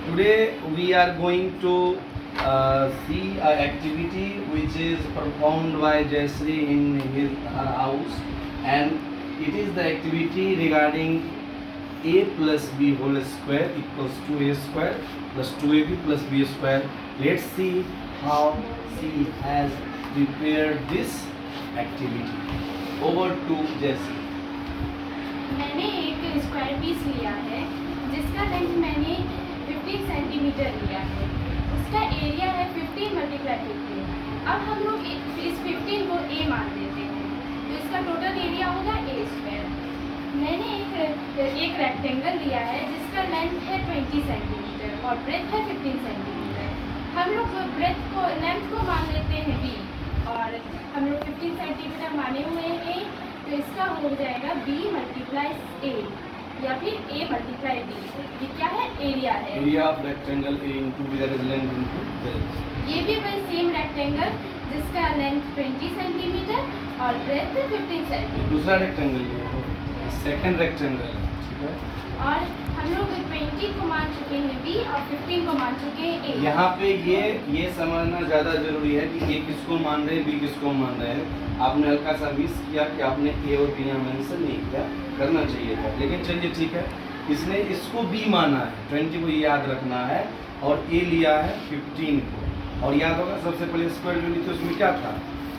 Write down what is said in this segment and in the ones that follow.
Today we are going to see an activity which is performed by Jayashree in her house, and it is the activity regarding a plus b whole square equals to a square plus 2ab plus b square. Let's see how she has prepared this activity. Over to Jayashree. मैंने एक square piece लिया है जिसका length मैंने 15 centimetre लिया है। उसका area है 15 मल्टीप्लाई 15। अब हम लोग इस 15 को a मान देते हैं तो इसका टोटल एरिया होगा a स्क्वायर। मैंने एक रेक्टेंगल लिया है जिसका लेंथ है 20 सेंटीमीटर और ब्रेथ है 15 सेंटीमीटर। हम लोग ब्रेथ को लेंथ को मान लेते हैं b और हम लोग 15 सेंटीमीटर माने हुए हैं a, तो इसका हो जाएगा b मल्टीप्लाई a या फिर a मल्टीप्लाई b। ये क्या है? एरिया है। Area of rectangle a into that is length into breadth. ये भी वही सेम रेक्टेंगल जिसका लेंथ 20 सेंटीमीटर और ब्रेथ 15 सेंटीमीटर। दूसरा रेक्टेंगल ये सेकंड रेक्टेंगल, ठीक है। और हम लोग 20 को मान चुके हैं b और 15 को मान चुके हैं a। यहाँ पे ये समझना ज़्यादा जरूरी है कि a किसको मान रहे हैं, b किसको मान रहे हैं। आपने हल्का सा मिस किया कि आपने a और b यहाँ मेंशन नहीं किया, करना चाहिए था, लेकिन चलिए ठीक है। इसने इसको b माना है, 20 को याद रखना है, और a लिया है 15 को। और याद होगा सबसे पहले स्क्वायर जो ली थी उसमें क्या था?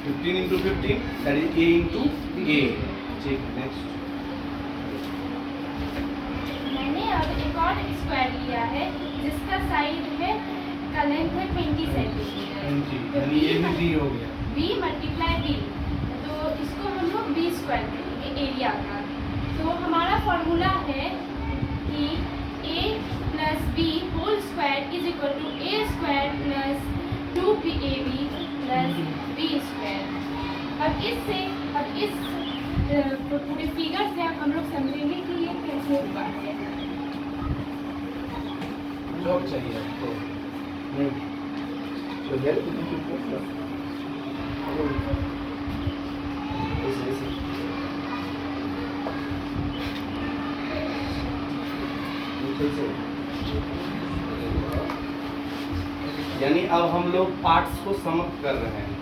15 into 15 that is a into a। ठीक है, नेक्स्ट। मैंने अब एक और स्क्वायर लिया है जिसका साइड है का लेंथ है 20 सेंटीमीटर। यानी ये भी b हो गया। b मल्टीप्लाई b, तो इसको हम लोग b स्क्वायर करेंगे एरिया का। तो हमारा फॉर्मूला है कि a plus b whole square is equal to a square plus 2ab plus b square. अब इस पूरे फिगर से हम लोग समझेंगे कि ये कैसे हुआ है। जॉब चाहिए आपको नहीं तो यार यानी अब हम लोग पार्ट्स को समाप्त कर रहे हैं।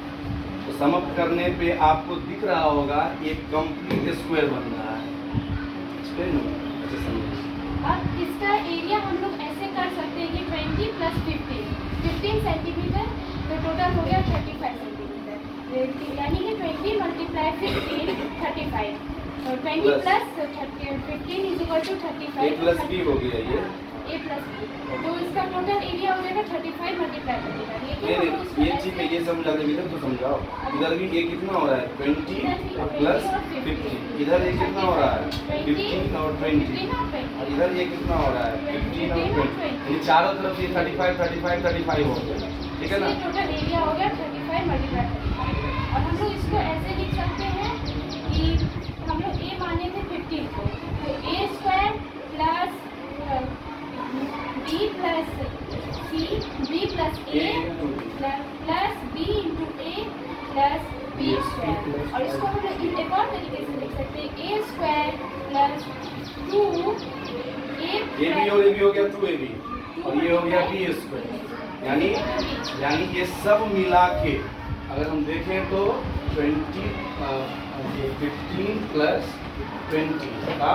तो समाप्त करने पे आपको दिख रहा होगा एक कंप्लीट स्क्वायर बन रहा है। अच्छा समझिए। अब इसका एरिया हम लोग ऐसे कर सकते हैं कि 20 प्लस 15 सेंटीमीटर, तो टोटल हो गया 35 सेंटीमीटर। यानी कि 20 मल्टीप्लाई 15 35 और 20 plus 15 is equal to 35। a plus b हो गया ये a प्लस b, तो इसका टोटल एरिया हो जाएगा 35 मल्टीप्लाई 35। नहीं ये ठीक है, ये समझा दे इधर तो समझाओ। इधर भी ये कितना हो रहा है 20 प्लस 15, इधर ये कितना हो रहा है 15 और 20, और इधर ये कितना हो रहा है 15 और 20, यानी चारों तरफ ये 35 35 35 हो गया, ठीक है ना। टोटल एरिया हो गया 35 मल्टीप्लाई 35। और हम लोग इसको ऐसे लिख सकते हैं कि हम लोग a माने थे 15 को, तो a square plus b plus c b plus a plus b into a plus b square. और इसको हम लोग एक और तरीके से लिख सकते हैं a स्क्वायर प्लस 2a ये भी हो गया 2ab और ये हो गया b स्क्वायर। यानी ये सब मिला के अगर हम देखें तो 15 प्लस 20 का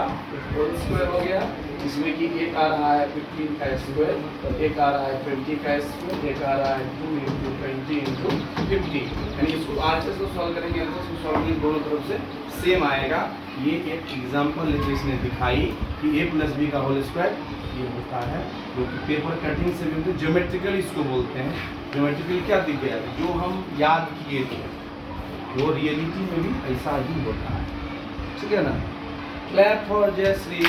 होल स्क्वायर हो गया। इसमें कि एक आ रहा है 15 का स्क्वायर, एक आ रहा है 20 का स्क्वायर, एक आ रहा है 2 इंटू 20 इंटू 50। यानी इसको आंसर को सॉल्व करेंगे, आंसर को सॉल्व करेंगे, दोनों तरफ से सेम आएगा। ये एक एग्जाम्पल लेके इसने दिखाई कि a प्लस b का होल स्क्वायर ये होता है, जो कि पेपर कटिंग से भी होते हैं। ज्योमेट्रिकल इसको बोलते हैं। ज्योमेट्रिकल क्या दिख गया जो हम याद किए थे वो रियलिटी में भी ऐसा ही होता है, ठीक है ना। Clap for Jayashree.